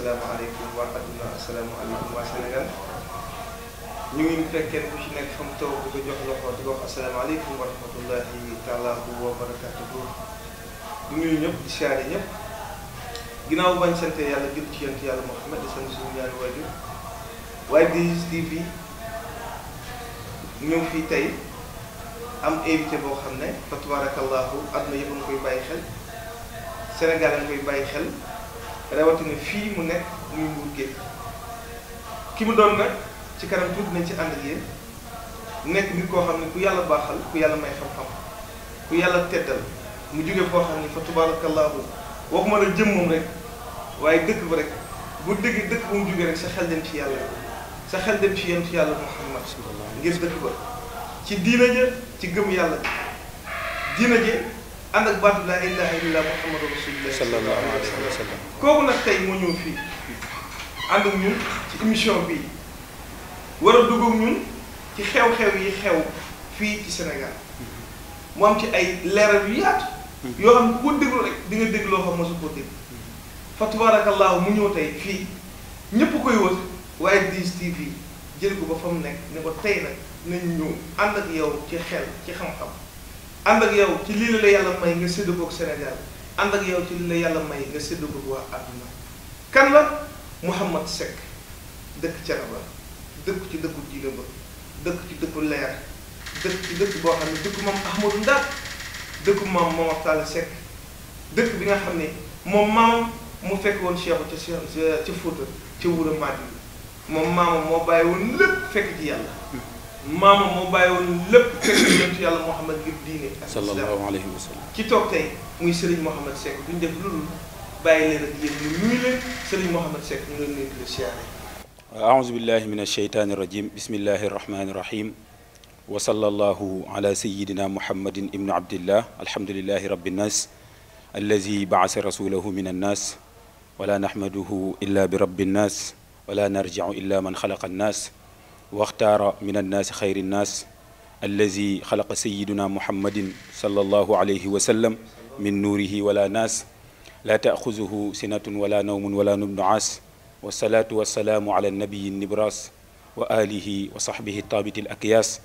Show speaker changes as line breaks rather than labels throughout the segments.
asalaamaaleykum waa adduna asalaamaaleykum waa Sénégal ñu ngi fekkee ku ci nekk fa mu taw di ko jox loxo di ko wax asalaamaaleykum wa rahmatullahi taala wa barakatuhu di nuyu ñëpp di siyaare ñëpp ginnaaw bañ sante yàlla jël ci yonent yàlla Muhammad di sant suñu ñaari waajur waaye Diis TV ñëw fii tey am invité boo xam ne fa tabarakallahu àdduna yëpp nga koy bàyyi xel Sénégal nga koy bàyyi xel rawatina fii mu nekk muy Mbour Géej ki mu doon nag ci kanam tuuti nañ ci ànd ak yéen nekk nit koo xam ne ku yàlla baaxal ku yàlla may xam-xam ku yàlla teddal mu jóge foo xam ne fa tabarakallahu waxuma la jëmmam rek waaye dëkk ba rek bu dëgg dëkk bu mu jógee rek sa xel dem ci yàlla sa xel dem ci yonent yàlla Muhammad ngir dëkk ba ci diina ja ci gëm yàlla diina ja ànd ak baatu laa ilaha illallah muhammadu rasulullah sallallahu alayhi wa sallam kooku nag tey moo ñëw fii ànd ak ñun ci émission bii war a dugg ak ñun ci xew-xew yi xew fii ci Sénégal mu am ci ay leeral yu yaatu yoo xam ne ku ko déglu rek di nga dégg loo xam mosu koo dégg fa tabarakallahu mu ñëw tey fii ñépp koy wër waaye Diis TV jël ko ba fa mu nekk ne ko tey nag nañ ñëw ànd ak yow ci xel ci xam-xam ànd ak yow ci lii la yàlla may nga sédd koog Sénégal ànd ak yow ci lii la yàlla may nga sédd koog waa àdduna kan la Mouhamed Seck dëkk Thiénaba dëkk ci dëkku diine ba dëkk ci dëkku leer dëkk ci dëkk boo xam ne dëkku moom Ahmadou Ndak dëkku moom Momar Talla Seck dëkk bi nga xam ne moom maamam mu fekk woon Cheikhu ca Fouta ca Wuro Madi moom maamam moo bàyyi woon lépp fekk ci yàlla maama moo bàyyi woon lépp fekk yonent yàlla Muhammad ngir diine ak
sallallahu alayhi wa sallam
ci toog tey muy Serigne Mouhamed Seck duñ def lu dul bàyyi leen ak yéen ñu nuyu leen Serigne Mouhamed Seck ñu leen nuyu di la siyaare
aouzu billahi min alsheytani irrajim bismillahi irrahmani irrahim wa sallallahu ala sayidina muhammadin ibnu abdillah alhamdulilahi rabbi nnas allazi baasa rasulahu min annas wala nahmaduhu illa bi rabbi nnas wala narjiu illa man xalaqa annas waxtaara min annaasi xayri nnaas allazi xalaqa sayiduna muhammadin sallallahu alayhi wa sallam min nuurihi wala naas laa taaxuzuhu sinatun wala nawmun wala nubnu aas wasalaatu wasalaamu ala nabiyi nibras wa alihi wa saxbihi taabiti al akyaas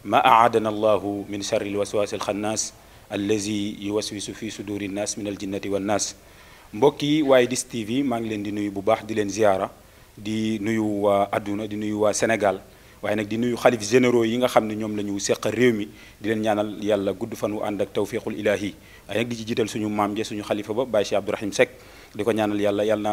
ma aadana allahu min charri alwaswaasi alxannaas allazi yuwaswisu fi suduri nnaas min aljinnati wannaas mbokk yi waaye Diis TV maa ngi leen di nuyu bu baax di leen ziyaara di nuyu waa adduna di nuyu waa Sénégal waaye nag di nuyu xalif généraux yi nga xam ne ñoom la ñu seq réew mi di leen ñaanal yàlla gudd fan wu ànd ak tawfiqul ilahi waaye nag di ci jiital suñu maam ja suñu xalifa ba Baye Cheikh Abdourahim Seck di ko ñaanal yàlla na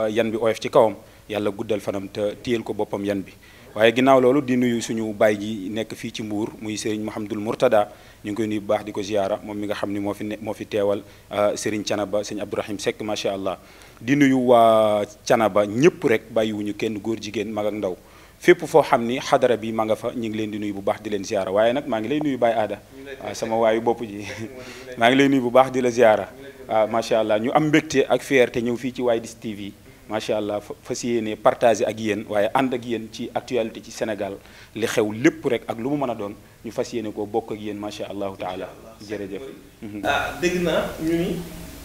yan bi oyof ci kawam yàlla guddal fanam te téyel ko boppam yan bi waaye ginnaaw loolu di nuyu suñu baay ji nekk fii ci Mbour muy Serigne Mouhamadul Mourtada ñu ngi koy nuyu bu baax di ko ziyaara moom mi nga xam ne moo fi teewal Serigne Thiénaba Serigne Abdourahim Seck macha allah di nuyu waa Thiénaba ñëpp rek bàyyiwuñu kenn góor jigéen mag ak ndaw fépp foo xam ni xadara bi ma nga fa ñu ngi leen di nuyu bu baax di leen ziyaara waaye nag maa ngi lay nuyu Baye Aada waaw sama waayu bopp ji maa ngi lay nuyu bu baax di la ziyaara waaw macha allah ñu am mbégte ak fierté ñëw fii ci waaye Diis TV macha allah fas yéene partagé ak yéen waaye ànd ak yéen ci actualité ci Sénégal li xew lépp rek ak lu mu mën a doon ñu fas yéene koo bokk ak yéen macha allahu taala jërëjëf.
dégg naa ñu ni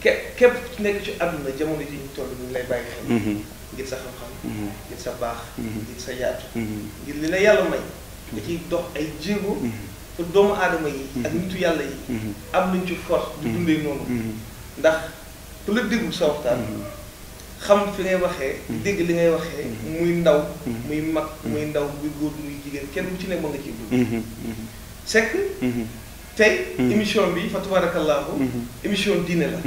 képp ci nekk ci àdduna jamono ji ñu toll ñu ngi lay bàyyi xel. ngir sa xam-xam. ngir sa baax. ngir sa yaatu. ngir li la yàlla may. da ciy dox ay jéego. pour doomu aadama yi. ak nitu yàlla yi. am nañ ci force di dundee noonu. ndax ku la déglu sa waxtaan. xam fi ngay waxee. dégg li ngay waxee. muy ndaw. muy mag muy ndaw muy góor muy jigéen kenn ku ci nekk mën nga ciy dund. Seck. tey émission bi fa tabarakallahu émission diine la.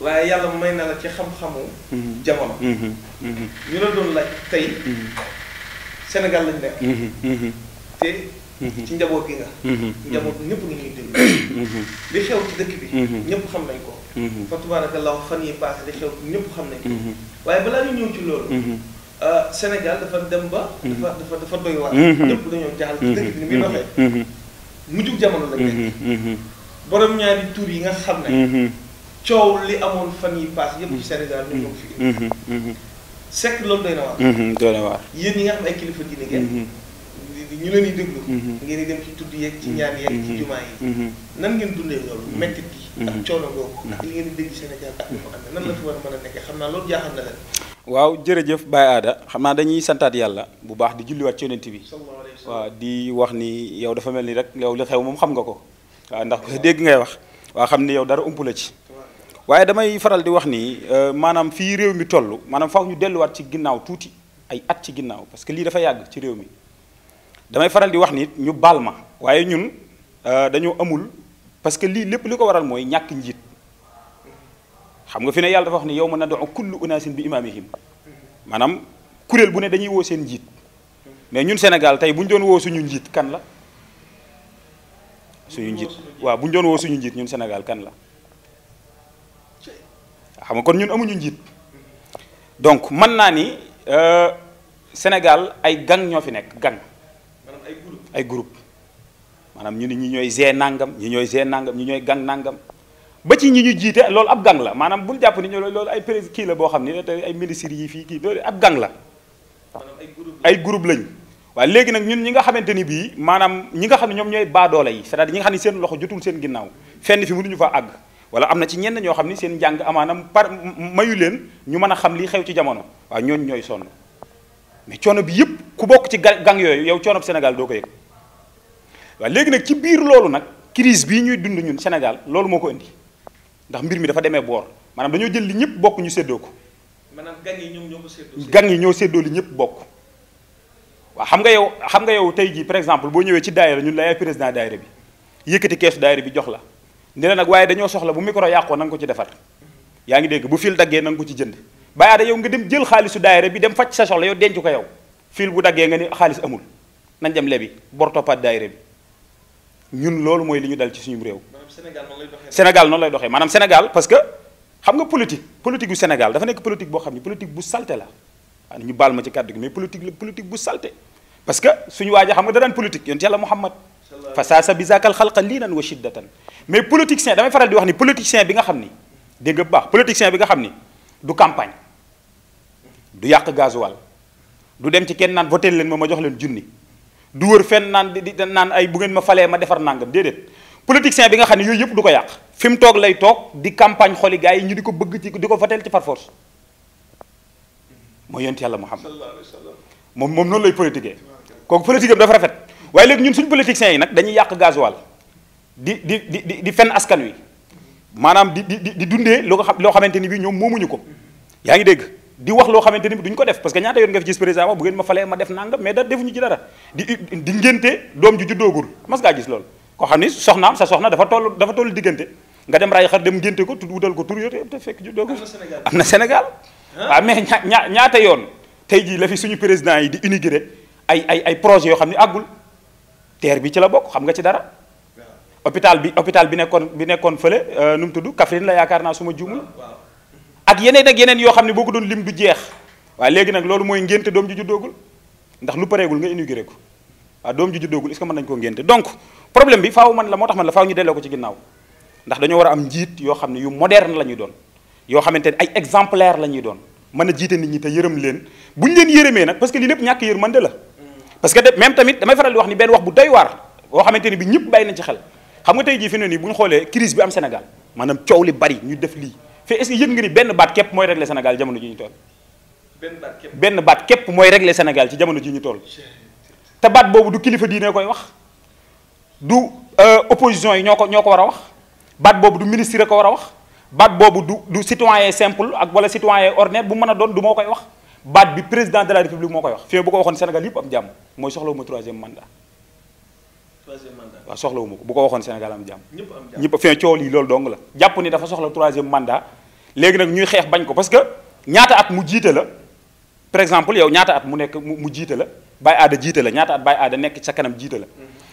waaye yàlla may na la ci xam-xamu jamono. ñu la doon laaj tey Sénégal lañ nekk. te ci njaboot gi nga. njaboot ñëpp nga ñuy déglu. li xew ci dëkk bi. ñëpp xam nañ ko. fa tabarakallahu fan yi passé li xew ñëpp xam nañ ko. waaye balaa ñu ñëw ci loolu. Sénégal dafa dem ba. dafa doy waar. ñëpp dañoo jaaxal ci dëkk bi ni muy doxee. mujjug jamono lañ nekk. borom ñaari tur yi nga xam ne. coow li amoon fan yi paas yëpp ci Sénégal ñu ñoo fi indi. Seck loolu doy na waar.
doy na waar.
yéen ñi nga xam ay kilifa diine ngeen. ñu leen di déglu. ngeen di dem ci tudd yeeg ci ñaan yeeg ci jumaa yi. nan ngeen dundee loolu mettit gi. ak coono googu. ak li ngeen di dégg Sénégal ak li mu ànd nan la fi war a mën a nekkee xam naa loolu jaaxal na leen.
waaw jërëjëf Baye Aada xam naa dañuy santaat yàlla bu baax di julliwaat ci yonent bi waaw di wax ni yow dafa mel ni rek yow li xew moom xam nga ko waaw ndax dégg ngay wax waa xam ni yow dara ump la ci waaye damay faral di wax ni maanaam fii réew mi toll maanaam faaw ñu delluwaat ci ginnaaw tuuti ay at ci ginnaaw parce que lii dafa yàgg ci réew mi damay faral di wax ni ñu baal ma waaye ñun dañoo amul parce que lii lépp li ko waral mooy ñàkk njiit xam nga fi ne yàlla dafa wax ni yow ma nad'u kullu unaasin bi imaamihim maanaam kuréel bu ne dañuy woo seen njiit mais ñun Sénégal tey bu ñu doon woo suñu njiit kan la suñu njiit waaw bu ñu doon woo suñu njiit ñun Sénégal kan la xam nga kon ñun amuñu njiit donc mën naa ni Sénégal ay gang ñoo fi nekk gang ay groupe maanaam ñu ni ñi ñooy G nangam ñi ñooy G nangam ñi ñooy gang nangam ba ci ñi ñu jiite loolu ab gang la maanaam bul jàpp ni loolu ay président kii la boo xam ne ay ministres yi fii kii loolu ab gang la ay groupe lañ waaye léegi nag ñun ñi nga xamante ni bii maanaam ñi nga xam ne ñoom ñooy baadoole yi c'est-à-dire ñi nga xam ne seen loxo jotul seen ginnaaw fenn fi mënuñu fa àgg wala am na ci ñenn ñoo xam ni seen njàng amaanam mayu leen ñu mën a xam li xew ci jamono waaw ñooñu ñooy sonn mais coono bi yëpp ku bokk ci gang yooyu yow coono bi Sénégal doo ko yëg waaw léegi nag ci biir loolu nag crise bii ñuy dund ñun Sénégal loolu moo ko indi ndax mbir mi dafa demee boor maanaam dañoo jël li ñëpp bokk ñu séddoo ko.
maanaam gang yi ñoom ñoo ko séddoo.
gang yi ñoo séddoo li ñëpp bokk waaw xam nga yow tey jii par exemple boo ñëwee ci daayira ñun la yaay président daayira bi yëkkati keesu daayira bi jox la ne la nag waaye dañoo soxla bu micro yàqoo na nga ko ci defar yaa ngi dégg bu fil daggee na nga ko ci jënd bàyyi da yow nga dem jël xaalisu daayira bi dem faj sa soxla yow denc ko yow fil bu daggee nga ni xaalis amul nañ dem lebi bor toppaat daayira bi ñun loolu mooy li ñu dal ci suñu réew. Sénégal noonu lay doxee maanaam Sénégal parce que xam nga politique bu Sénégal dafa nekk politique boo xam ne politique bu salte la waaw ñu baal ma ci kàddu gi mais politique bu salte parce que suñu waaja xam nga da daan politique yonent Yàlla Muhammad fa saasa bi zaakal xalqa liinan wa shiddatan mais politicien damay faral di wax ni politicien bi nga xam ni dégg nga bu baax politicien bi nga xam ni du campagne du yàq gasoil du dem ci kenn naan voté leen ma jox leen junni du wër fenn naan di naan ay bu ngeen ma falee ma defar nangam déedéet politicien bi nga xam ne yooyu yëpp du ko yàq fi mu toog lay toog di campagne xoli gars yi ñu di ko bëgg ci di ko voté ci par force mooy yonent Yàlla Muhammad moom noonu lay politiquer kooku politique am dafa rafet waaye léegi ñun suñu politiciens yi nag dañuy yàq gasoil di fenn askan wi maanaam di dundee loo xamante ni bii ñoom moomuñu ko yaa ngi dégg di wax loo xamante ni bi duñ ko def parce que ñaata yoon nga fi gis président wax bu ngeen ma falee ma def nangam mais da defuñu ci dara di ngénte doom ju juddoogul mas ngaa gis loolu koo xam ni soxnaam sa soxna dafa toll diggante nga dem ray xar dem ngénte ko wutal ko tur yo te fekk juddoogul am na Sénégal waaw mais ñaata yoon tey jii la fi suñu président yi di inauguré ay projets yoo xam ne àggul TER bi ci la bokk xam nga ci dara hôpital bi nekkoon fële nu mu tudd Kaffrine la yaakaar naa suma juumul ak yeneen yoo xam ne boo ko doon lim du jeex waaye léegi nag loolu mooy ngénte doom ji juddoogul ndax lu pareegul nga inauguré ko waaw doom ji juddoogul est-ce que mën nañu koo ngénte donc problème bi faaw moo tax man la faaw ñu delloo ko ci ginnaaw ndax dañoo war a am njiit yoo xam ne yu moderne la ñuy doon yoo xamante ne ay exemplaire la ñuy doon mën a jiite nit ñi te yërëm leen bu ñu leen yërëmee nag parce que lii lépp ñàkk yërmande la parce que même tamit damay faral di wax ni benn wax bu doy waar boo xamante ni bi ñëpp bàyyi nañ ci xel xam nga tey jii fi ne nii bu ñu xoolee crise bi am Sénégal maanaam coow li bari ñu def lii fii est-ce que yëg nga ni benn baat képp mooy régler Sénégal jamono ji ñu toll benn baat képp mooy régler Sénégal ci jamono ji ñu toll te baat boobu du kilifa diine koy wax du opposition yi ñoo ko war a wax baat boobu du ministre ko war a wax baat boobu du citoyen simple ak wala citoyen ordinaire bu mën a doon du moo koy wax baat bi président de la république moo koy wax fii bu ko waxoon Sénégal yëpp am jàmm mooy soxlawuma troisième mandat waaw soxlawuma ko bu ko waxoon Sénégal am jàmm ñëpp fin coow lii loolu dong la jàpp ni dafa soxla troisième mandat léegi nag ñuy xeex bañ ko parce que ñaata at mu jiite la par exemple yow ñaata at mu nekk mu jiite la Baye Aada jiite la ñaata at Baye Aada nekk sa kanam jiite la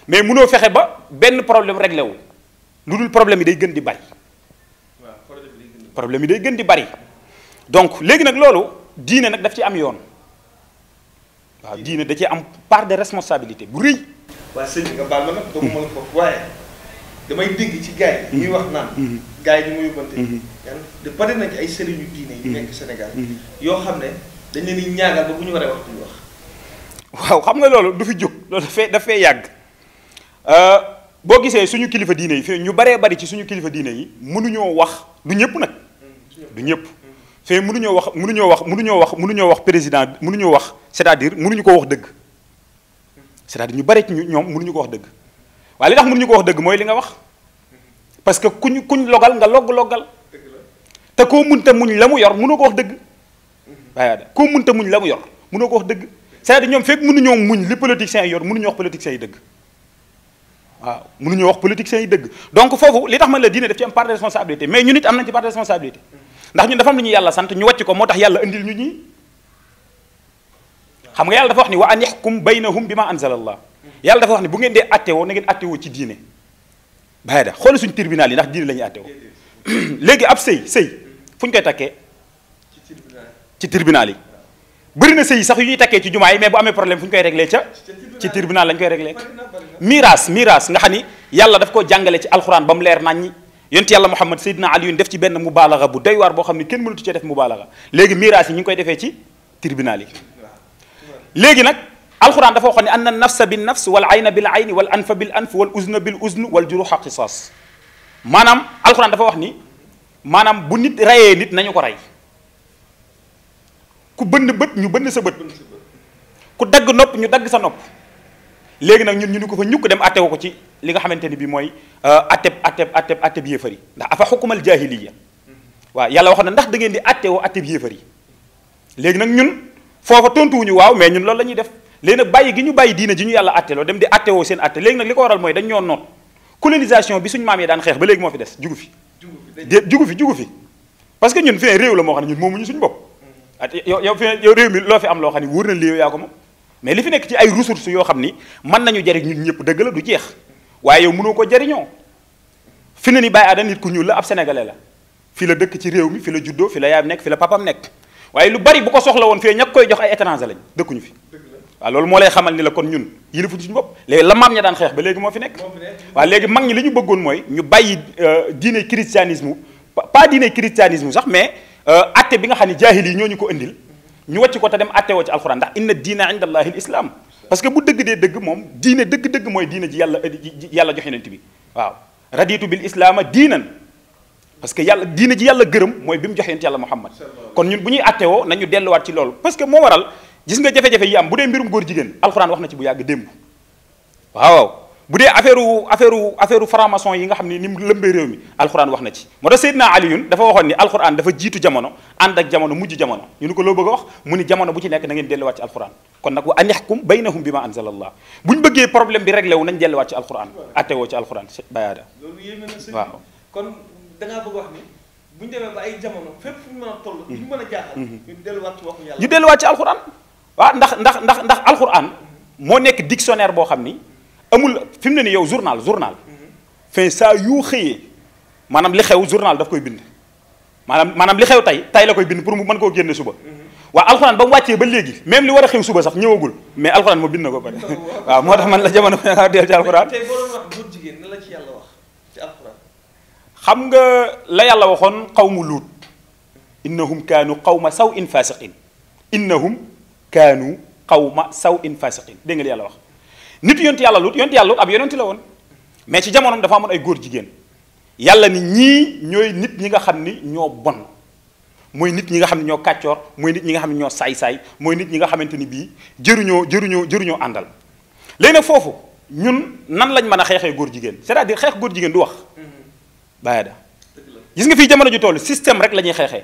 mais munoo fexe ba benn problème réglé wu lu dul problème yi day gën di bari problème yi day gën di bari donc léegi nag loolu diine nag daf ci am yoon waaw diine da ci am part de responsabilité bu rëy.
waaw sëñ bi nga baal ma nag doomu ma la foofu waaye damay dégg ci gars yi ñuy wax naan gars yi ñu mu yóbbante de bari na ci ay sëriñu diine yu nekk Sénégal yoo xam ne dañ leen di ñaagal ba bu ñu waree wax duñu wax
waaw xam nga loolu du fi jóg loolu dafay yàgg boo gisee suñu kilifa diine yi fi ñu baree bari ci suñu kilifa diine yi mënuñoo wax du ñëpp nag du ñëpp fee mënuñoo wax président mënuñoo wax c'est-à-dire mënuñu ko wax dëgg c'est-à-dire ñu bari ci ñoom mënuñu ko wax dëgg waaye li tax mënuñu ko wax dëgg mooy li nga wax parce que kuñ logal nga loggal te koo munta muñ la mu yor mënoo ko wax dëgg waaye koo munta muñ la mu yor mënoo ko wax dëgg c'est-à-dire ñoom fekk mënuñoo muñ li politiciens yi yor mënuñu wax politiciens yi dëgg waaw mënuñoo wax politiciens yi dëgg donc foofu li tax man la diine daf ci am part de responsabilité mais ñun it am nañ ci part de responsabilité ndax ñun dafa am lu ñu yàlla sant ñu wàcc ko moo tax yàlla indil ñu ñii xam nga yàlla dafa wax ni wa an yaxkum baynahum bi ma anzala allah yàlla dafa wax ni bu ngeen dee attewoo na ngeen attewoo ci diine bàyyi da xoolal suñu tribunal yi ndax diine la ñuy attewoo léegi ab sëy fu ñu koy takkee ci tribunal yi bëri na sëy sax yu ñuy takkee ci jumaa yi mais bu amee problème fu ñu koy réglé ci tribunal lañ koy réglé miraas nga xam ni yàlla daf ko jàngale ci alxuraan ba mu leer naññi yonent yàlla Muhammad Seydina Aliyun def ci benn mubaalaga bu doy waar boo xam ni kenn mënatu ci def mubaalaga léegi miraas yi ñu ngi koy defee ci tribunal yi léegi nag alxuraan dafa waxoon ne anna nafsa bin nafs wal ayna bil ayni wal anfa bil anf wal uzna bil uzn wal juruha qisaas maanaam alxuraan dafa wax ni maanaam bu nit rayee nit nañu ko rey ku bënn bët ñu bënn sa bët ku dagg nopp ñu dagg sa nopp léegi nag ñun ñu ni ko fa ñukk dem attewo ko ci li nga xamante ni bi mooy atteb yéefar yi ndax afa xukumal jahiliya waaw yàlla wax na ndax da ngeen di attewoo atteb yéefar yi léegi nag ñun foofa tontuwuñu waaw mais ñun loolu la ñuy def léegi nag bàyyi gi ñu bàyyi diina ji ñu yàlla atteloo dem di attewoo seen atte léegi nag li ko waral mooy dañ ñoo noot colonisation bi suñu maam yi daan xeex ba léegi moo fi des jugu fi parce que ñun fi réew la moo xam ne ñun moomuñu suñu bopp yow réew mi loo fi am loo xam ne wóor na li yow yaa ko moom mais li fi nekk ci ay ressources yoo xam ni mën nañu jariñ ñun ñëpp dëgg la du jeex waaye yow mënoo ko jariñoo fi ne ni Baye Ada nit ku ñuul la ab sénégalais la fi la dëkk ci réew mi fi la juddoo fi la yaayam nekk fi la papam nekk waaye lu bari bu ko soxla woon fii ñak koy jox ay étranger lañ dëkkuñu fi waaw loolu moo lay xamal ni la kon ñun yilifuñu suñu bopp léegi la maam ña daan xeex ba léegi moo fi nekk waaw léegi mag ñi li ñu bëggoon mooy ñu bàyyi diine christianisme pas diine christianisme sax mais atte bi nga xam ne jaahil yi ñoo ñu ko indil ñu wàcc ko te dem atte woo ci alxuraan ndax inna diina inda allahi l islam parce que bu dëgg dee dëgg moom diine dëgg-dëgg mooy diine ji yàlla jox yonent bi waaw raditu bil islaama diinan parce que yàlla diine ji yàlla gërëm mooy bi mu jox yonent yàlla muhammad kon ñun bu ñuy atte woo nañu delluwaat ci loolu parce que moo waral gis nga jafe-jafe yi am bu dee mbirum góor jigéen alxuraan wax na ci bu yàgg démb waaw bu dee affaire franc-maçon yi nga xam ne ni mu lëmbee réew mi alxuraan wax na ci moo tax Seydina Aliyun dafa waxoon ni alxuraan dafa jiitu jamono ànd ak jamono mujj jamono ñu ni ko loo bëgg a wax mu ni jamono bu ci nekk na ngeen delluwaat ci alxuraan kon nag wa an yaxkum baynahum bi ma anzalallah bu ñu bëggee problème bi réglé wu nañ delluwaat ci alxuraan attewoo ci alxuraan Baye Ada
loolu yéeme na sëñ
waaw
kon da ngaa bëgg wax ni bu ñu demee ba ay jamono fépp fu ñu mën a toll ñu mën a jaaxal ñu delluwaat ci waxu yàlla
ñu delluwaat ci alxuraan waaw ndax alxuraan moo nekk dictionnaire boo xam ni amul fi mu ne ni yow journal fin saa yu xëyee maanaam li xew journal daf koy bind maanaam li xew tey la koy bind pour mu mën koo génne suba waaw alxuraan ba mu wàccee ba léegi même li war a xew suba sax ñëwagul mais alxuraan moo bind na ko pare waaw moo tax man la jamono nga del ci alxuraan
tey boo doon wax góor jigéen na la ci yàlla wax ci alxuraan
xam nga la yàlla waxoon qawmu luut innahum kaanu qawma saw in fasiqin innahum kaanu qawma saw in fasiqin dégg nga li yàlla wax nit yonti yàlla lut ab yonenti la woon mais ci jamonoom dafa amoon ay góor jigéen yàlla ni ñii ñooy nit ñi nga xam ni ñoo bon mooy nit ñi nga xam ne ñoo kàccoor mooy nit ñi nga xam ne ñoo saay-saay mooy nit ñi nga xamante ni bii jëruñoo àndal léegi nag foofu ñun nan lañ mën a xeexee góor jigéen c'est-à-dire xeex góor jigéen du wax Baye Ada gis nga fii jamono ju toll système rek la ñuy xeexee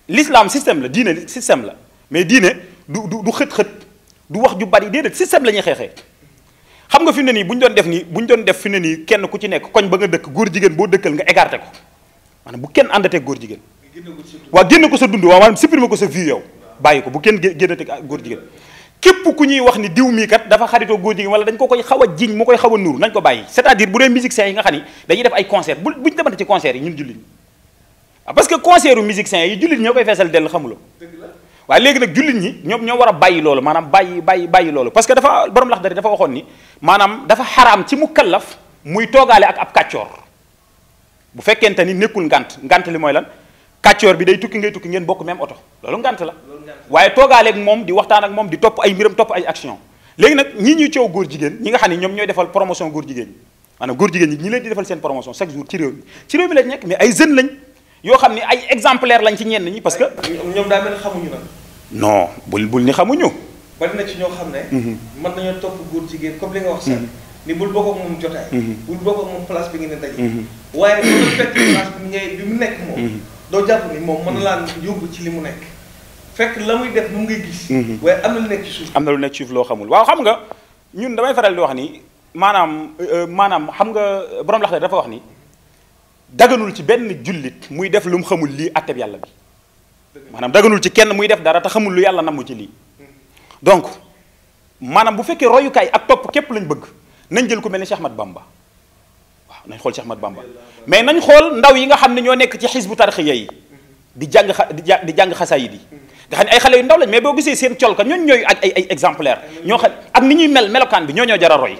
l'islam système la diine système la mais diine du xët-xët du wax ju bari déedéet système la ñuy xeexee xam nga fi mu ne nii bu ñu doon def fi mu ne nii kenn ku ci nekk koñ ba nga dëkk góor jigéen boo dëkkal nga écarté ko maanaam bu kenn àndatee góor jigéen waaw génne ko sa dund waaw maanaam supprimer ko sa vie yow bàyyi ko bu kenn génnatee góor jigéen képp ku ñuy wax ni diw mii kat dafa xaritoo góor jigéen wala dañ ko koy xaw a jiñ mu koy xaw a nuur nañ ko bàyyi c'est-à-dire bu dee musiciens yi nga xam ni dañuy def ay concert buñ demante ci concert yi ñun jullit ñi parce que concert u musiciens yi jullit ñoo koy feesal dell xamuloo waaye léegi nag jullit ñi ñoom ñoo war a bàyyi loolu maanaam bàyyi loolu parce que dafa borom Laxdari dafa waxoon ni maanaam dafa xaraam ci mu kallaf muy toogaale ak ab kàccoor bu fekkente ni nekkul ngant li mooy lan kàccoor bi day tukki ngay tukki ngeen bokk même oto loolu ngant la waaye toogaale ak moom di waxtaan ak moom di topp ay mbiram topp ay action léegi nag ñii ñuy coow góor jigéen ñi nga xam ne ñoom ñooy defal promotion góor jigéen ñi maanaam góor jigéen ñi leen di defal seen promotion chaque jour ci réew mi lañ nekk mais ay jeunes lañ yoo xam ne ay exemplaire lañ ci ñenn ñi parce que
ñoom daa mel ne xamuñu nag.
non bul ni xamuñu.
bari na ci ñoo xam ne. mën nañoo topp góor jigéen comme li nga wax sax. ni bul bokk ak moom jotaay. bul bokk ak moom place bi ngeen di daje. waaye bu fekk place bi mu nekk moom. doo jàpp ni moom mën na laa yóbbu ci li mu nekk. fekk la muy def mu ngay gis. waaye am na lu nekk ci suuf.
am na lu nekk ci suuf loo xamul waaw xam nga ñun damay faral di wax ni maanaam xam nga borom laxte dafa wax ni daganul ci benn jullit muy def lu mu xamul lii atteb yàlla bi maanaam daganul ci kenn muy def dara te xamul lu yàlla namu ci lii donc maanaam bu fekkee royukaay ak topp képp lañ bëgg nañ jël ku mel ni Cheikh Ahmad Bamba waaw nañ xool Cheikh Ahmad Bamba mais nañ xool ndaw yi nga xam ne ñoo nekk ci xisbu tarxiya yi di jàng xasaayid yi nga xam ne ay xale yu ndaw lañ mais boo gisee seen colka ñooñu ñooy ak ay exemplaire ñoo xam ak ni ñuy melokaan bi ñoo jar a roy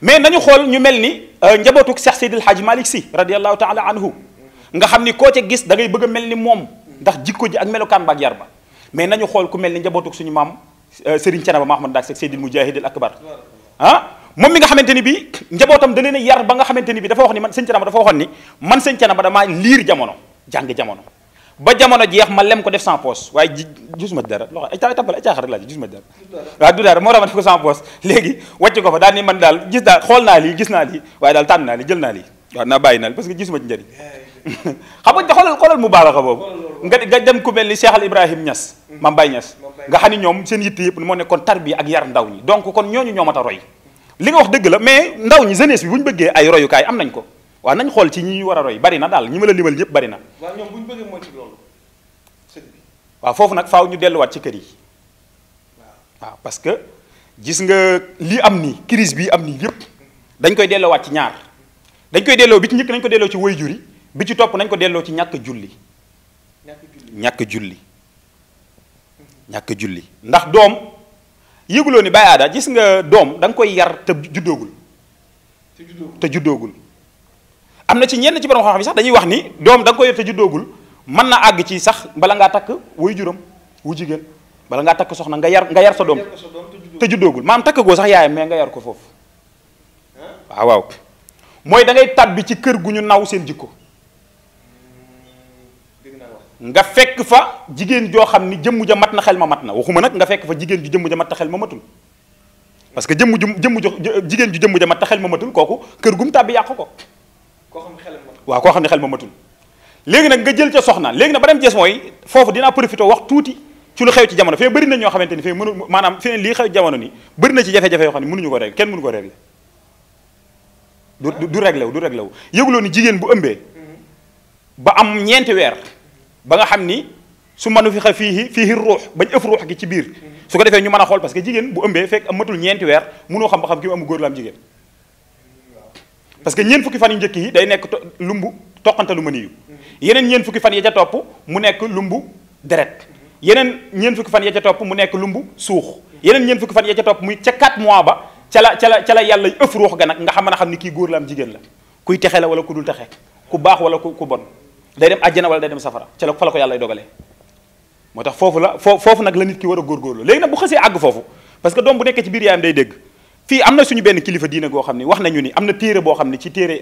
mais nañu xool ñu mel ni njabootuk Cheikh Seydil Hadji Malick Sy radiallahu taala anhu nga xam ni koo ca gis da ngay bëgg a mel ni moom ndax jikko ji ak melokaan ba ak yar ba mais nañu xool ku mel ni njabootuk suñu maam Serigne Thiénaba Mahamad Ndaak Seck Seydil Mujahidil Akbar moom mi nga xamante ni bi njabootam da leen a yar ba nga xamante ni bi dafa wax ni man sëñ Thiénaba dafa waxoon ni man sëñ Thiénaba damaa liir jamono jàng jamono ba jamono jeex ma lem ko def sans poche waaye gisuma dara loxo ay tabal ay caaxar rek laa ji gisuma dara waaw du dara moo tax ma def ko sans poche léegi wàcc ko fa daal ni man daal gis daal xool naa lii gis naa lii waaye daal tànn naa lii jël naa lii waaw naa bàyyi naa lii parce que gisuma ci njëriñ xam nga xoolal mu baaraxa boobu nga dem ku mel ni Cheikh Al Ibrahim Niass Mame Baye Niass nga xam ni ñoom seen yitte yëpp moo nekkoon tarbiya ak yar ndaw ñi donc kon ñooñu ñoo mat a roy li nga wax dëgg la mais ndaw ñi jeunesse bi bu ñu bëggee ay royukaay am nañ ko waaw nañ xool ci ñi ñu war a roy bari na daal ñi ma la limal ñëpp bari na
waaw ñoom bu ñu bëggee mooy ci loolu
waaw foofu nag faaw ñu delluwaat ci kër yi waaw parce que gis nga li am nii crise bi am nii yépp dañ koy delloowaat ci ñaar dañ koy delloo bi ci njëkk nañ ko delloo ci waajur yi bi ci topp nañ ko delloo ci ñàkk julli ndax doom yëguloo ni Baye Aada gis nga doom da nga koy yar te juddoogul am na ci ñenn ci borom xam-xam yi sax dañuy wax ni doom da nga koy yar te juddoogul mën na àgg ci sax bala ngaa takk waajuram wu jigéen bala ngaa takk soxna nga yar sa doom te juddoogul maanaam takk goo sax yaayam mais nga yar ko foofu waaw mooy da ngay tàbbi ci kër gu ñu naw seen jikko nga fekk fa jigéen joo xam ni jëmm ja mat na xel ma mat na waxuma nag nga fekk fa jigéen ju jëmm ja mat na xel ma matul parce que jigéen ju jëmm ja mat na xel ma matul kooku kër gum tàbbi yàq ko waaw koo xam ne xel ma matul léegi nag nga jël ca soxna léegi nag ba dem jees mooy foofu dinaa profité wax tuuti ci lu xew ci jamono fee bëri na ñoo xamante ni fee mënu maanaam fee lii xew ci jamono ni bëri na ci jafe-jafe yoo xam ne mënuñu ko régler kenn mënu ko régler du réglé wu yëguloo ni jigéen bu ëmbee ba am ñeenti weer ba nga xam ni su manu fi xa fii ruux bañ ëf ruux gi ci biir su ko defee ñu mën a xool parce que jigéen bu ëmbee fekk am matul ñeenti weer mënoo xam ba xam ki mu am góor la am jigéen parce que ñeent fukki fan yu njëkk yi day nekk lumbu toqantalu mëniyu yeneen ñeent fukki fan ya ca topp mu nekk lumbu deret yeneen ñeent fukki fan ya ca topp mu nekk lumbu suux yeneen ñeent fukki fan ya ca topp muy ca 4 mois ba ca la yàlla ëf ruux ga nag nga xam ni kii góor la am jigéen la kuy texe la wala ku dul texe ku baax wala ku bon day dem àjjana wala day dem safara ca la fa la ko yàlla dogalee moo tax foofu nag la nit ki war a góorgóorlu léegi nag bu xësee àgg foofu parce que doom bu nekkee ci biir yaayam day dégg fii am na suñu benn kilifa diine goo xam ni wax nañu ni am na téere boo xam ne ci téere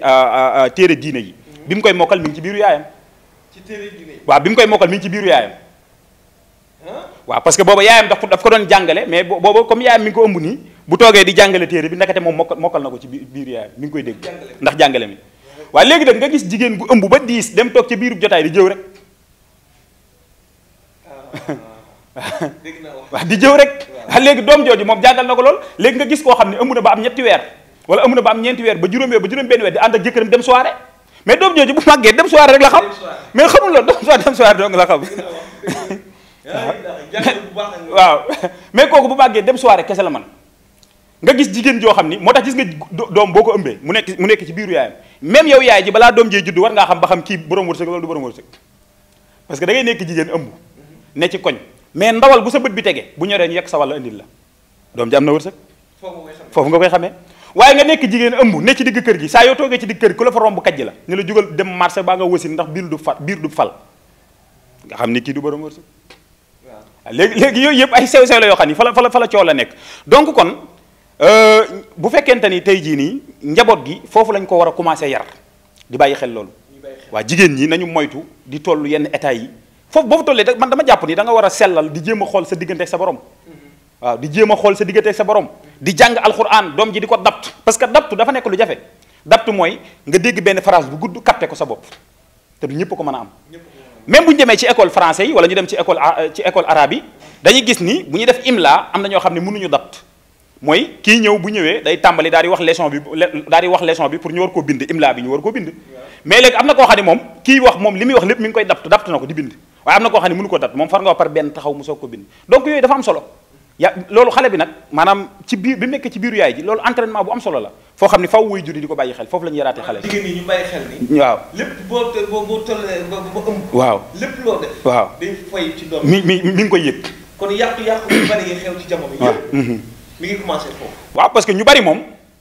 diine yi bi mu koy mokkal mi ngi ci biiru yaayam waaw bi mu koy mokkal mi ngi ci biiru yaayam waaw parce que booba yaayam daf ko doon jàngale mais booba comme yaayam mi ngi ko ëmb nii bu toogee di jàngale téere bi ndekete moom mokkal na ko ci biiru yaayam mi ngi koy dégg ndax jàngale mi waaye léegi nag nga gis jigéen gu ëmb ba 10 dem toog ca biiru jotaay di jëw rek waaw di jëw rek léegi doom jooju moom jàngal na ko lool léegi nga gis koo xam ne ëmb na ba am ñetti weer wala ëmb na ba am ñeenti weer ba juróom benn weer di ànd ak jëkkëram dem soirée mais doom jooju bu màggee dem soirée rek la xam mais xamul loolu dem soirée dong la xam waaw mais kooku bu màggee dem soirée kese la man nga gis jigéen joo xam ni moo tax gis nga doom boo ko ëmbee mu nekk ci biiru yaayam même yow yaay ji balaa doom jee judd war ngaa xam ba xam kii borom wërsëg wala du borom wërsëg parce que da ngay nekk jigéen ëmb ne ci koñ mais ndawal bu sa bët bi tegee bu ñoree ñu yekk sa walla indil la doom ji am na wërsëg foofu nga koy xamee waaye nga nekk jigéen ëmb ne ci digg kër gi saa yoo toogee ci digg kër gi ku la fa romb kajj la ñu la jugal dem marché baa nga wasin ndax biir du fal nga xam ni kii du borom wërsëg léegi yooyu yëpp ay sew la yoo xam ni fa la coow la nekk donc kon bu fekkente ni tey jii nii njaboot gi foofu lañ ko war a commencé yar di bàyyi xel loolu waaw jigéen ñi nañu moytu di toll yenn état yi foofu boo fa tollee man dama jàpp ni da nga war a sellal di jéem a xool sa diggante ak sa borom waaw di jéem a xool sa diggante ak sa borom di jàng alxuraan doom ji di ko dapt parce que daptu dafa nekk lu jafe daptu mooy nga dégg benn phrase bu gudd capté ko sa bopp te du ñëpp ko mën a am même bu ñu demee ci école français yi wala ñu dem ci école arabe yi dañuy gis ni bu ñuy def imla am na ñoo xam ne mënuñu dapt mooy kii ñëw bu ñëwee day tàmbali daal di wax leçon bi pour ñu war koo bind imla bi ñu war koo bind mais léegi am na koo xam ne moom kii wax moom li muy wax lépp mi ngi koy dapt na ko di bind waaye am na koo xam ne mënu ko dapt moom far nga wax par benn taxaw mu soog ko bind donc yooyu dafa am solo loolu xale bi nag maanaam ci biir bi mu nekk ci biiru yaay ji loolu entraînement bu am solo la foo xam ne faw wuy juri di ko bàyyi xel foofu la ñu yaraatee xale
jigéen ñi ñu bàyyi xel ni
waaw
lépp boo tollee ba ëmb
waaw
lépp loo def
waaw
day fay ci doom
mi ngi koy yëg
kon yàqu-yàqu yu bari yi xew ci jamono yëpp mi ngi commencé foofu
waaw parce que ñu bari moom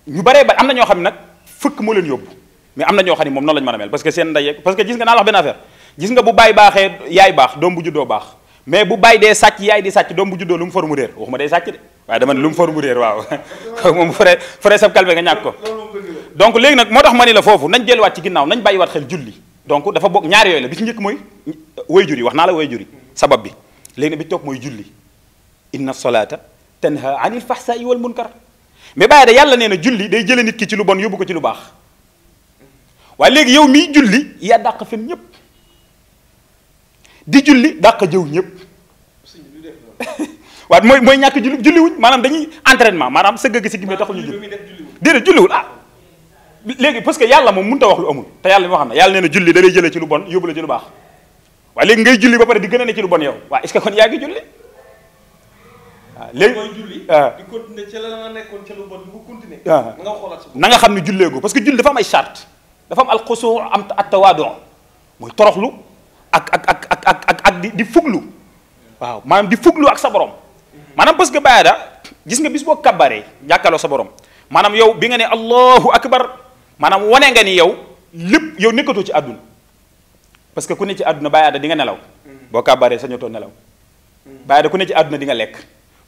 ñu baree ba am na ñoo xam ne nag fëkk moo leen yóbbu mais am na ñoo xam ne moom noonu lañu mën a mel parce que seen ndey parce que gis nga naa la wax benn affaire gis nga bu bàyyi baaxee yaay baax doom bu juddoo baax mais bu bàyyi dee sàcc yaay di sàcc doom bu juddoo lu mu for mu réer waxuma day sàcc de waaye dama ne lu mu for mu réer waaw moom fare sab kalbe nga ñàkk ko donc léegi nag moo tax ma ni la foofu nañ delluwaat ci ginnaaw nañ bàyyiwaat xel julli donc dafa bokk ñaar yooyu la bi ci njëkk mooy waajur yi wax naa la waajur yi sabab bi léegi nag bi topp mooy julli inna solata tanha anil fahsai wal munkar mais bàyyi da yàlla nee na julli day jële nit ki ci lu bon yóbbu ko ci lu baax waaye léegi yow miy julli yaa dàq fen ñëpp di julli dàq jëw ñëpp waaw mooy ñàkk julli wuñ maanaam dañuy entraînement maanaam sëgg gi si gimee taxul ñu julli déedéet julliwul léegi parce que yàlla moom mënut a wax lu amul te yàlla mi wax na yàlla nee na julli da lay jëlee ci lu bon yóbbu la ci lu baax waaye léegi ngay julli ba pare di gën a ne ci lu bon yow waaw est-ce que kon yaa ngi julli waaw léegi
mooy julli di continuer ca la nga nekkoon ca lu bon bu continuer
waaw
nga xoolaat sa bopp
na nga xam ne julleegu parce que julli dafa am ay charte dafa am alxusuu am at-tawaadu mooy toroxlu ak di fuglu waaw maanaam di fuglu ak sa borom maanaam parce que bàyyi da gis nga bis boo kabaree jàkkaloo sa borom maanaam yow bi nga ne allahu akbar maanaam wane nga ni yow lépp yow nekkatoo ci àdduna parce que ku ne ci àdduna bàyyi da di nga nelaw boo kabaree sañatoo nelaw bàyyi da ku ne ci àdduna di nga lekk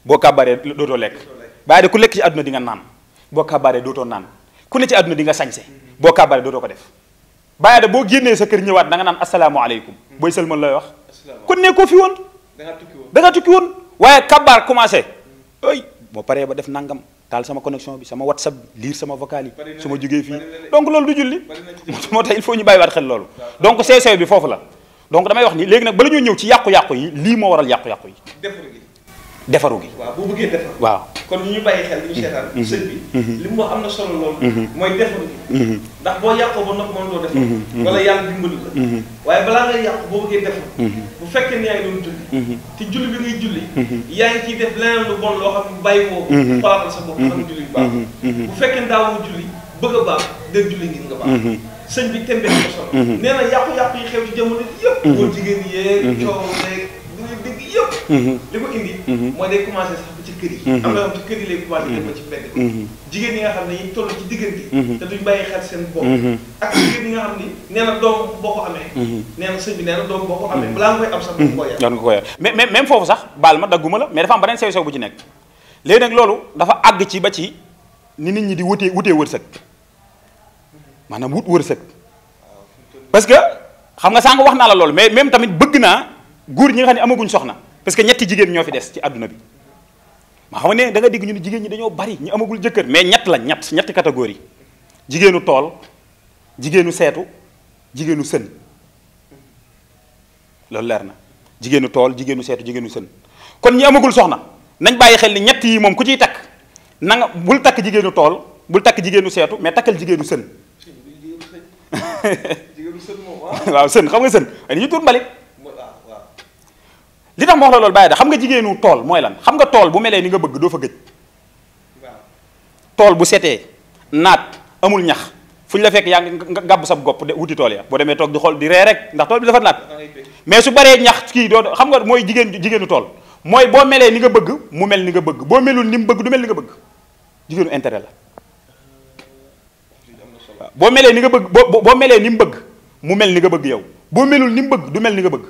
boo kabaree dootoo lekk bàyyi da ku lekk ci àdduna di nga naan boo kabaree dootoo naan ku ne ci àdduna di nga sañse boo kabaree dootoo ko def bàyyi da boo génnee sa kër ñëwaat da nga naan asalaamaaleykum booy sëlmal lay wax kon nekkoo fi woon da nga tukki woon waaye kabaar commencé ay boo paree ba def nangam taal sama connexion bi sama whatsapp lire sama vocal yi su ma jógee fii donc loolu du julli moo tax il faut ñu bàyyiwaat xel loolu donc sew bi foofu la donc damay wax ni léegi nag bala ñoo ñëw ci yàqu-yàqu yi lii moo waral yàqu-yàqu yi defaru gi
waaw boo bëggee defar
waaw
kon ñu bàyyi xel ñu seetaan sëñ bi li mu wax am na solo loolu mooy defaru gi ndax boo yàqoo ba noppi moom doo defar wala yàlla dimbali la waaye balaa ngay yàqu boo bëggee defar bu fekkee ne yaa ngi doon julli te julli bi ngay julli yaa ngi ciy def leneen lu bon loo xam ne bàyyi woo xoolaatal sa bopp xam ne julli bi baax bu fekkee ne daawoo julli bëgg a baax dégg julli ngir nga baax sëñ bi tembe ko solo nee na yàqu-yàqu yi xew ci jamono yëpp góor jigéen yeeg coow leeg dégg yëpp li ko indi mooy day commencé sax ba ci kër yi am na yoo xam ci kër yi lay commencé dem ba ci mbedd bi jigéen ñi nga xam ne ñu toll ci diggante te duñ bàyyi xel seen bopp ak jigéen ñi nga xam ni nee na doom boo ko amee nee na sëñ bi nee na doom boo ko amee balaa nga koy am sax boo ko yar
nga ko yar mais même foofu sax baal ma dagguma la mais dafa am beneen sew bu ci nekk léegi nag loolu dafa àgg ci ba ci ni nit ñi di wutee wërsëg maanaam wut wërsëg parce que xam nga sànq wax naa la loolu mais même tamit bëgg naa góor ñi nga xam ne amaguñ soxna parce que ñetti jigéen ñoo fi des ci àdduna bi ma xam ne da nga dégg ñu ne jigéen ñi dañoo bari ñu amagul jëkkër mais ñett la ñetti catégorie jigéenu tool jigéenu seetu jigéenu sën loolu leer na jigéenu tool jigéenu seetu jigéenu sën kon ñi amagul soxna nañ bàyyi xel ni ñett yi moom ku ciy takk na nga bul takk jigéenu tool bul takk jigéenu seetu mais takkal jigéenu sën waaw sën xam nga sën ay dañuy tuur mbalit li tax ma wax la loolu bàyyi da xam nga jigéenu tool mooy lan xam nga tool bu melee ni nga bëgg doo fa gëj tool bu setee naat amul ñax fu ñu la fekk yaa ngi gàbb sab gopp wuti tool ya boo demee toog di xool di ree rek ndax tool bi dafa naat mais su baree ñax kii doo xam nga mooy jigéenu tool mooy boo melee ni nga bëgg mu mel ni nga bëgg boo melul ni mu bëgg du mel ni nga bëgg jigéenu intérêt la waaw boo melee ni nga bëgg boo melee ni mu bëgg mu mel ni nga bëgg yow boo melul ni mu bëgg du mel ni nga bëgg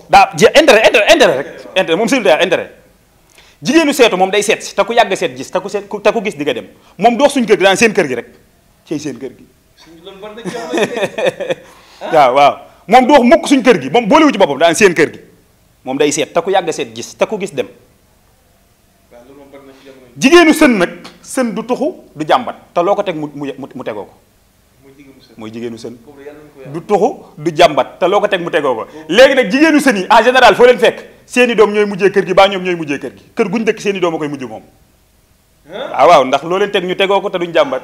daa ji intérêt rek intérêt moom sëñ bi intérêt jigéenu seetu moom day seet si te ku yàgg seet gis te ku gis di nga dem moom doo suñ kër gi daan seen kër gi rek cey seen kër gi
loolu ban na ci
waaw waaw moom du wax mukk suñ kër gi moom boolewu ci boppam daan seen kër gi moom day seet te ku yàgg seet gis te ku gis dem jigéenu sën nag sën du tuxu du jàmbat te loo ko teg mu tegoo ko mooy jigéenu sën du tuxu du jàmbat te loo ko teg mu tegoo ko léegi nag jigéenu sën yi en général foo leen fekk seeni doom ñooy mujjee kër gi baa ñoom ñooy mujjee kër gi kër guñ dëkk seeni doom a koy mujj moom waaw ndax loo leen teg ñu tegoo ko te duñ jàmbat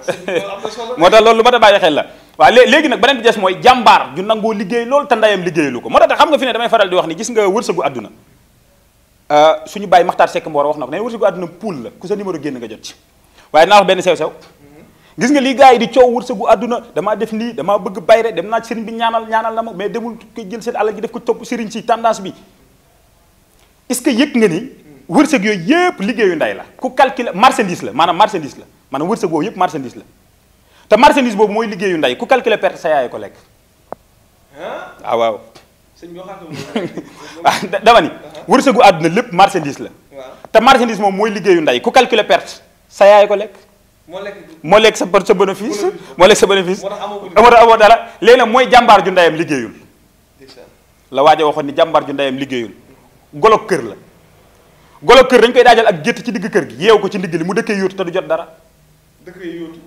moo tax loolu lu ma ta bàyyi xel la waaw léegi nag beneen bi des mooy jàmbaar ju nangoo liggéey loolu te ndayam liggéeyalu ko moo tax xam nga fi ne damay faral di wax ni gis nga wërsëgu àdduna suñu bàyyi Maxtaar Sekk Mboor wax na ko ne wërsëgu àdduna pool la ku sa numéro génn nga jot ci waaye naa wax benn sew-sew gis nga li gars yi di coow wërsëgu àdduna damaa def nii damaa bëgg bayre dem naa ci sëriñ bi ñaanal na ma mais demul koy jël seen alal ji def ko topp sëriñ si tendance bi est-ce que yëg nga ni wërsëg yooyu yëpp liggéeyu nday la ku calculer marchandise la maanaam wërsëg boobu yëpp marchandise la te marchandise boobu mooy liggéeyu nday ku calculer perte sa yaay ko lekk waaw dama ni wërsëgu àdduna lépp marchandise la te marchandise moom mooy liggéeyu nday ku calculer perte sa yaay ko lekk moo lekk sa bénéfice moo lekk sa bénéfice amoo dara léegi nag mooy jàmbaar ju ndayam liggéeyul la waaja waxoon ni jàmbaar ju ndayam liggéeyul golo kër la golo kër dañ koy daajal ak gétt ci digg kër gi yeew ko ci ndigg li mu dëkkee yóotu te du jot dara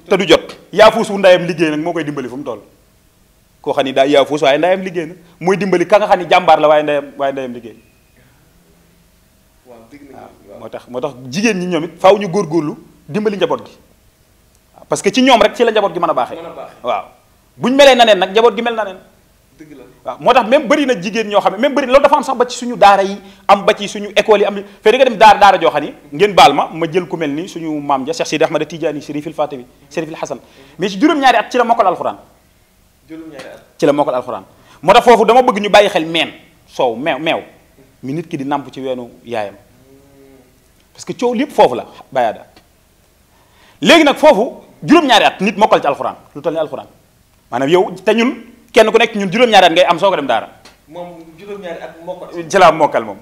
te du jot yaafuus wu ndayam liggéey nag moo koy dimbali fu mu toll koo xam ni daa yaafuus waaye ndayam liggéey na mooy dimbali ka nga xam ni jàmbaar la waaye ndayam liggéey moo tax jigéen ñi ñoom it faaw ñu góorgóorlu dimbali njaboot gi parce que ci ñoom rek ci la njaboot gi mën a baaxee waaw buñ melee na neen nag njaboot gi mel na neen waaw moo tax même bëri na jigéen ñoo xam ne même bëri loolu dafa am sax ba ci suñu daara yi am ba ci suñu école yi am fee di nga dem daara joo xam ni ngeen baal ma jël ku mel ni suñu maam ja Cheikh Sidi Ahmad Tidiane Chérifil Fatiwi Chérifil Hasan mais ci juróom-ñaari at ci la mokkal alxuraan moo tax foofu dama bëgg ñu bàyyi xel meen soow meew mi nit ki di namp ci weenu yaayam parce que coow lépp foofu la bayaada léegi nag foofu juróom-ñaari at nit mokkal ci alxuraan lu toll ni alxuraan maanaam yow te ñun kenn ku nekk ñun juróom-ñaari at ngay am soo ko dem daara
moom juróom-ñaari at mokkal
ci laa mokkal moom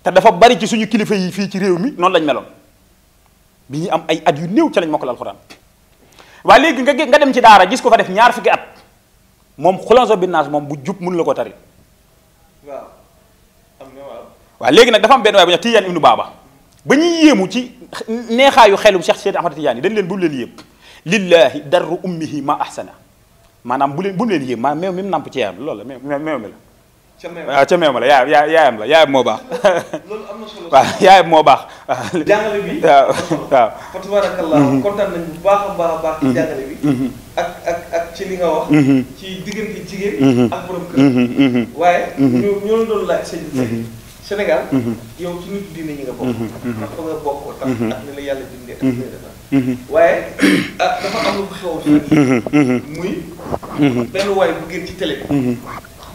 te dafa bari ci suñu kilifa yi fii ci réew mi noonu lañ meloon bi ñuy am ay at yu néew ca lañ mokkal alxuraan waaye léegi nga dem ci daara gis ko fa def ñaar fukki at moom xulanso binnaas moom bu jub mënu la ko tari waaw léegi nag dafa am benn waay bu ñuy wax Tijaan ibnu Baaba ba ñuy yéemu ci neexaayu xelum Cheikh Seydi Ahmad Tidiane dañ leen bu mu leen yéem lillahi darru ummihi ma ahsana maanaam bu mu leen yéem maanaam meew mi mu namp ci yaayam loolu la meew mi la waaw ca meew ma la yaayam la yaayam moo baax
loolu am na solo
waaw yaayam moo baax
jàngale bi
waaw
fa tabarakallah kontaan nañ bu baax a baax ci jàngale bi ak ci li nga wax ci diggante jigéen ak borom kër waaye ñoo doon laaj sëñ Sénégal yow ci nit diine ñi nga bokk ndax fa nga bokkoo tax ak ni la yàlla bindee ak ni la defar waaye dafa am lu xew muy benn waay bu génn ci télé bi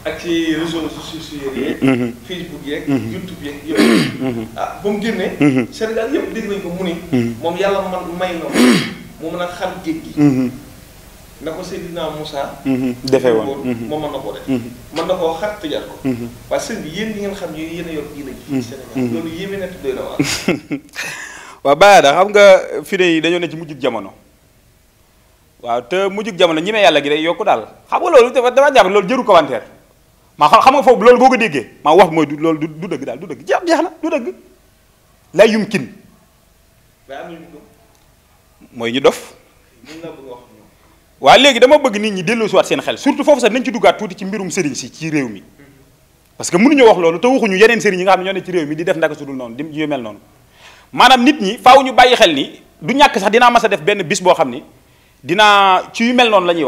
ak ci réseaux sociaux yeeg Facebook yeeg YouTube yeeg yooyu ba mu génnee Sénégal yëpp dégg nañ ko mu ni moom yàlla man may na mu mën a xar géej gi na ko Seydina Moussa
defee woon
moom mën na koo def mën na koo xar tëjaat ko waaye sëñ bi yéen ñi ngeen xam ne yéen a yor diine ji Sénégal loolu yéeme na doy na waar
waaw bayaada xam nga fi ne yi dañoo ne ci mujjug jamono waaw te mujjug jamono ñi mee yàlla gi day yokku daal xam nga loolu dama jàpp loolu jëru commentaire maa xam nga foofu loolu boo ko déggee maa wax mooy loolu du dëgg daal du dëgg jeex na du dëgg lay yumkin mooy ñu dof waaw léegi dama bëgg nit ñi delloo si waat seen xel surtout foofu sax nañ ci duggaat tuuti ci mbirum sëriñ si ci réew mi parce que mënuñoo wax loolu te waxuñu yeneen sëriñ yi nga xam ne ñoo ne ci réew mi di def ndaka su dul noonu di yu mel noonu maanaam nit ñi faaw ñu bàyyi xel ni du ñàkk sax dinaa mas a def benn bis boo xam ni dinaa ci yu mel noonu la ñuy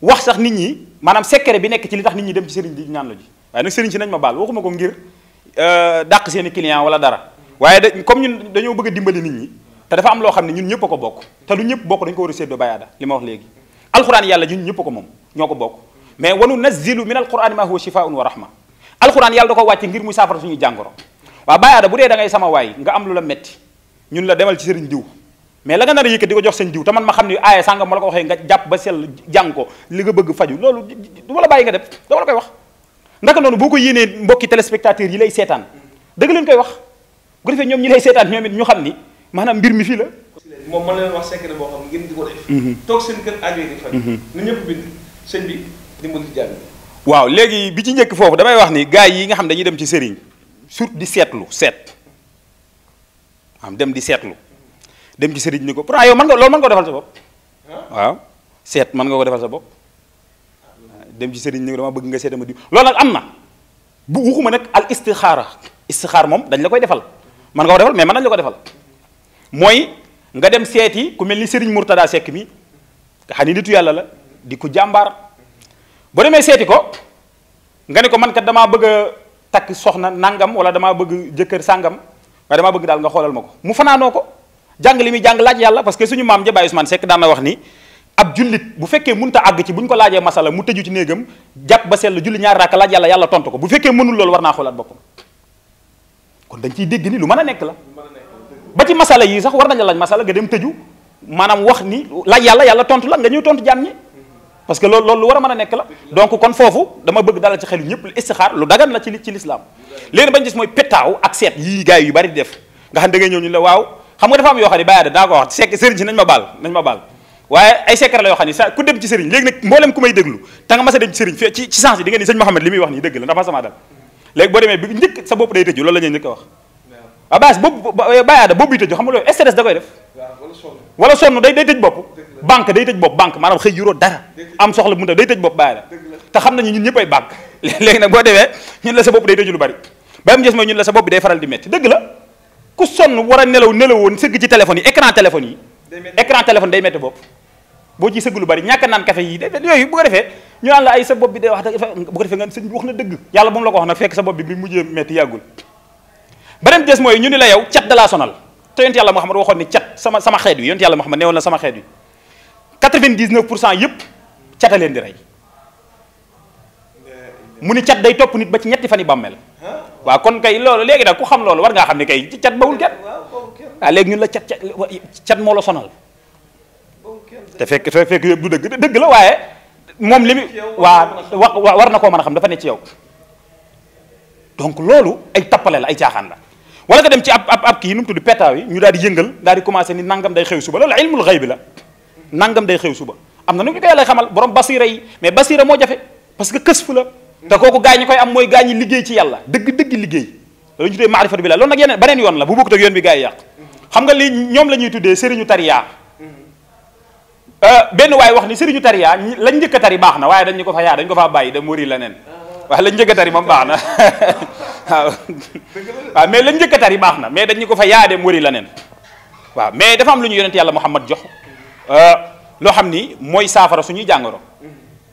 wax sax nit ñi maanaam secret bi nekk ci li tax nit ñi dem ci sëriñ di ñaan la ji waaye nag sëriñ si nañ ma baal waxuma ko ngir dàq seen i client wala dara waaye comme ñun dañoo bëgg a dimbali nit ñi te dafa am loo xam ne ñun ñëpp a ko bokk te lu ñëpp bokk dañu ko war a séddoo bayaada li ma wax léegi alquran yàlla ñun ñëpp ko moom ñoo ko bokk mais wanu nazilu min alqurani ma huwa shifaun wa rahma alquran yàlla da ko wàcce ngir muy saafara suñuy jàngoro waaw bayaada bu dee da ngay sama waay nga am lu la metti ñun la demal ci sëriñ diw mais la nga nar a yëkkat di ko jox seen diw te man ma xam ne aaya sàngam ma la ko waxee nga jàpp ba sell jàng ko li nga bëgg faju loolu du ma la bàyyi nga def dama la koy wax ndaka noonu boo ko yéenee mbokki téléspectateurs yi lay seetaan dëgg leen koy wax bu defee ñoom ñi lay seetaan ñoom it ñu xam ni maanaam mbir mi fii la
moom mën leen wax secret boo xam ne ngeen di ko def. toog seen kër aajo yi di faj. nu ñëpp bind sëñ bi dimbali jàmm.
waaw léegi bi ci njëkk foofu damay wax ni gars yi nga xam dañuy dem ci sëriñ surtout di seetlu am dem di seetlu dem ci sëriñ ni ko pourtant yow mën nga loolu mën nga ko defal sa bopp. waaw seet mën nga ko defal sa bopp. dem ci sëriñ ni ko dama bëgg nga seetama di loolu nag am na bu waxuma nag al istixaar moom dañ la koy defal mën nga ko defal mais mën nañ la ko defal mooy nga dem seeti ku mel ni sëriñ Murtada Seck mi nga xam ni nitu yàlla la di ko jàmbaar boo demee seeti ko nga ne ko man kat damaa bëgg a takk soxna nangam wala damaa bëgg jëkkër sàngam waaye damaa bëgg daal nga xoolal ma ko mu fanaanoo ko jàng li muy jàng laaj yàlla parce que suñu maam ja Baye Ousmane Seck daan na wax ni ab jullit bu fekkee mënut a àgg ci bu ñu ko laajee masala mu tëju ci néegam jàpp ba sell julli ñaari raaka laaj yàlla yàlla tontu ko bu fekkee mënul loolu war naa xoolaat boppam kon dañ ciy dégg ni lu mën a nekk la ba ci masala yi sax war nañ la laaj masala nga dem tëju maanaam wax ni laaj yàlla yàlla tontu la nga ñëw tontu jaam ñi parce que loolu lu war a mën a nekk la donc kon foofu dama bëgg dalal ci xelu ñëpp istixaar lu dagan la ci lislaam léegi bañ gis mooy pétaaw ak seet yii gars yu bari di def nga xam da ngay ñëw ñu la waaw xam nga dafa am yoo xam ne bàyyi daa ko wax sëriñ si nañ ma baal waaye ay secret la yoo xam ne sa ku dem ci sëriñ léegi nag mboolem ku may déglu te nga mas a dem ci sëriñ fii ci sens yi di nga ni sëñ Mouhamed li muy wax nii dëgg la ndax ma sama dal léegi boo demee bi njëkk sa bopp day tëju loolu la ñuy njëkk a wax waaw base boobu bàyyi boobu tëju xam nga loolu stress da koy def wala sonn day tëj bopp banque day tëj bopp banque maanaam xëy yuroo dara am soxla mu ta day tëj bopp bàyyi la te xam nañu ñun ñëpp ay banque léegi nag boo demee ñun la sa bopp day tëju lu bari ba mu gis mooy ñun la sa bopp bi day faral di metti dëgg la ku sonn war a nelawoon sëgg ci téléphone yi écran téléphone day metti bopp boo ci sëgg lu bari ñàkk naan café yi yooyu bu ko defee ñu naan la ay sa bopp bi day wax bu ko defee nga sëñ bi wax na dëgg yàlla bu mu la ko wax nag fekk sa bopp bi mujjee metti yàggul beneen des mooy ñu ni la yow cat da laa sonal te yonent yàlla Muhammad waxoon ni cat sama xeet wi yonent yàlla Muhammad neewoon na sama xeet wi 99% yëpp cata leen di rey mu ni cat day topp nit ba ci ñetti fan yi bàmmeel waaw kon kay loolu léegi nag ku xam loolu war ngaa xam ne kay cat bawul kenn waaw léegi ñun la cat moo la sonal te fekk yëpp du dëgg la waaye moom li mu war na koo mën a xam dafa ne ci yow donc loolu ay tappale la ay caaxaan la wala nga dem ci ab kii nu mu tudd petaaw yi ñu daal di yëngal daal di commencé ni nangam day xew suba loolu ilmul xëy bi la nangam day xew suba am na nu ñu koy lay xamal borom basira yi mais basira moo jafe parce que kës fu la te kooku gaa ñi koy am mooy gaa ñi liggéey ci yàlla dëgg liggéey loolu ñu tuddee maarifatu bi la loolu nag yeneen beneen yoon la bu bokkut ak yoon bi gaa yi yàq xam nga li ñoom la ñuy tuddee sëriñu tariya benn waaye wax ni sëriñu tariya lañ njëkk a tari baax na waaye dañ ko fa yaa dañ ko faa bàyyi da mori leneen waaye lañ njëkk a tari moom baax na waaw mais lañ njëkk a tari baax na mais dañ ko fa yaa de mori leneen waaw mais dafa am lu ñu yonent yàlla Muhammad jox loo xam ni mooy saafara suñuy jàngoro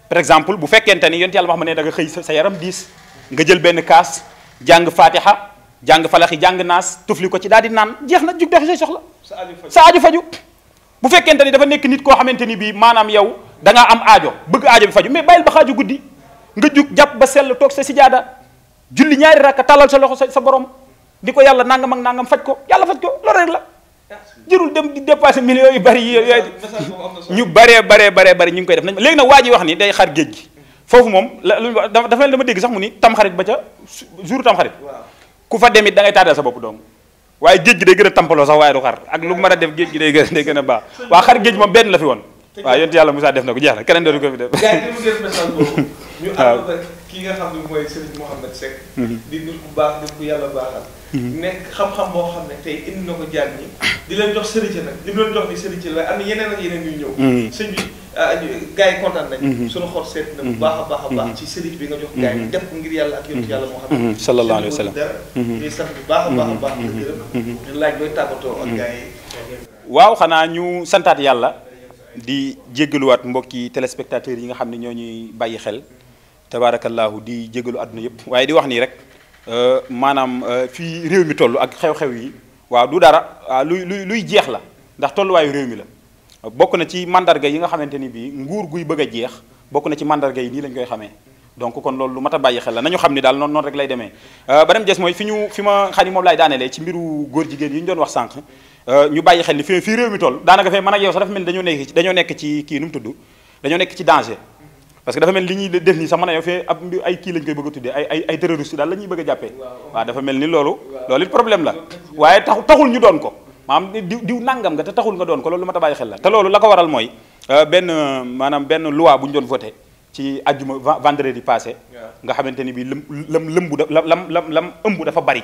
par exemple bu fekkente ni yonent yàlla Muhammad ne da nga xëy sa yaram diis nga jël benn kaas jàng fatiha jàng falaxi jàng naas tufli ko ci daal di naan jeex na jug doxi say soxla sa aajo faju bu fekkente ni dafa nekk nit koo xamante ni bii maanaam yow da ngaa am aajo bëgg aajo bi faju mais bàyyil ba xaaju guddi nga jug jàpp ba sell toog sa sijaada julli ñaari rakka talal sa loxo sa borom di ko yàlla nangam ak nangam faj ko yàlla faj ko loolu rek la jërul dem di dépasser millions yu bari yooyu ñu baree ñu ngi koy def nañ léegi nag waa ji wax ni day xar géej gi foofu moom dafa mel dama dégg sax mu ni tamxarit ba ca jour tamxarit ku fa demit da ngay taadal sa bopp doom waaye géej gi day gën a tampaloo sax waaye du xar ak lu mën a def géej gi day gën a baax waa xar géej moom benn la fi woon waaw yonent yàlla Moussa def na ko jeex na keneen dootu ko fi def
ñu ànd ak ki nga xam ne mooy Serigne Mouhamed Seck di nit ku baax nit ku yàlla baaxal nekk xam-xam boo xam ne tey indi na ko jàng ñi di leen jox sëriñ nag di leen jox ni sëriñ la waaye am na yeneen ak yeneen yuy ñëw sëñ bi gars yi kontaan nañ suñu xol seet na bu baax a baax ci sëriñ bi nga jox gars yi def ko ngir yàlla ak yonent yàlla Mouhamed
sallallahu alayhi wa sallam
di sant bu baax a baax di gërëm di laaj looy tàggatoo ak gars yi
waaw xanaa ñu santaat yàlla di jéggaluwaat mbokki téléspectateurs yi nga xam ne ñoo ñuy bàyyi xel tabaarakallaahu di jéggalu àdduna yëpp waaye di wax nii rek maanaam fii réew mi toll ak xew-xew yi waaw du dara luy jeex la ndax tolluwaayu réew mi la bokk na ci mandarga yi nga xamante ni bii nguur guy bëgg a jeex bokk na ci mandarga yi nii lañ koy xamee donc kon loolu lu mat a bàyyi xel la nañu xam ni daal noonu rek lay demee ba dem des mooy fi ma xam ni moom laay daanelee ci mbiru góor jigéen yi ñu doon wax sànq ñu bàyyi xel ni fii réew mi toll daanaka fee man ak yow sax dafa mel ni dañoo nekk ci kii nu mu tudd dañoo nekk ci danger parce que dafa mel li ñuy def nii sax man a yow fee ab ay kii lañ koy bëgg a tuddee ay terroriste daal la ñuy bëgg a jàppee waaw dafa mel ni loolu it problème la waaye taxul ñu doon ko maanaam diw nangam nga te taxul nga doon ko loolu lu ma ta bàyyi xel la te loolu la ko waral mooy benn maanaam benn loi bu ñu doon voté ci àjjuma vendredi passé nga xamante ni bii lam ëmb dafa bari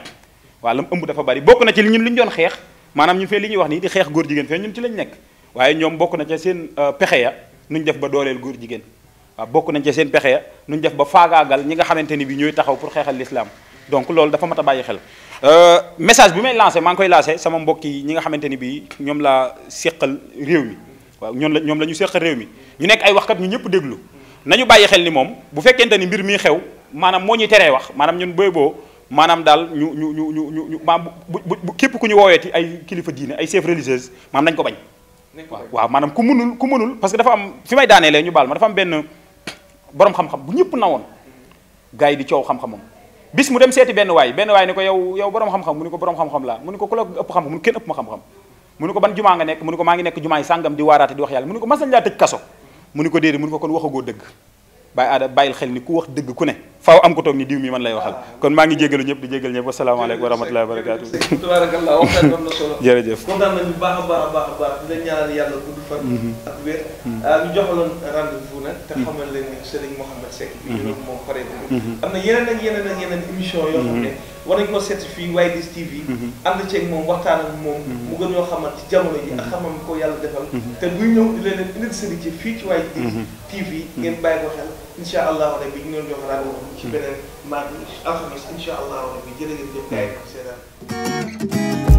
waaw lam ëmb dafa bari bokk na ci ñun li ñu doon xeex maanaam ñun fee li ñuy wax nii di xeex góor jigéen fee ñun ci lañ nekk waaye ñoom bokk na ca seen pexe ya nuñ def ba dooleel góor jigéen waaw bokk nañ ca seen pexe ya nuñ def ba faagaagal ñi nga xamante ni bi ñooy taxaw pour xeexal l'islam donc loolu dafa mat a bàyyi xel message bi may lancé maa ngi koy lancé sama mbokk yi ñi nga xamante ni bi ñoom laa séqal réew mi waaw ñoom la ñu séqal réew mi ñu nekk ay waxkat ñu ñëpp déglu nañu bàyyi xel ni moom bu fekkente ni mbir mi xew maanaam moo ñuy teree wax maanaam ñun booy boo maanaam daal ñu maanaam bu képp ku ñu wooweeti ay kilifa diine ay chef religieuse maanaam nañ ko bañ waaw maanaam ku mënul parce que dafa am fi may daaneelee ñu baal ma dafa am benn borom xam-xam bu ñëpp nawoon gars yi di coow xam-xamam bis mu dem seeti benn waay ni ko yow borom xam-xam mu ni ko borom xam-xam laa mu ni ko ku la ëpp xam-xam mu ni kenn ëpp ma xam-xam mu ni ko ban jumaa nga nekk mu ni ko maa ngi nekk jumaa yi sàngam di waaraate di wax yàlla mu ni ko mas nañ laa tëj kaso mu ni ko déedéet mu ni ko kon waxagoo dëgg bàyyil xel ni ku wax dëgg ku ne faaw am ko toog ni diw mi man lay waxal kon maa ngi jégalu ñëpp di jégal ñëpp wasalaamaaleykum wa rahmatullahi wa barakatuh
tabarakallah waxtaan am na solo
jërëjëf
kontaan nañu baax a baax di leen ñaanal yàlla gudd fan ak wér ñu joxaloon rendez-vous nag te xamal leen ni Serigne Mohamed Seck bi loolu moom pare am na yeneen émission yoo xam ne war nañu ko seet fii Widish TV ànd ceeg moom waxtaan ak moom mu gën ñoo xamal ci jamono ji ak xamam ko yàlla defal te buy ñëw di leen indil sëriñ ci fii ci Widish TV ngeen bàyyi ko xel incha allah rabbi ñu doon jox rendez-vous ci beneen mardi alxames incha allah rabbi jërë ngeen jëf gaay yi seetaan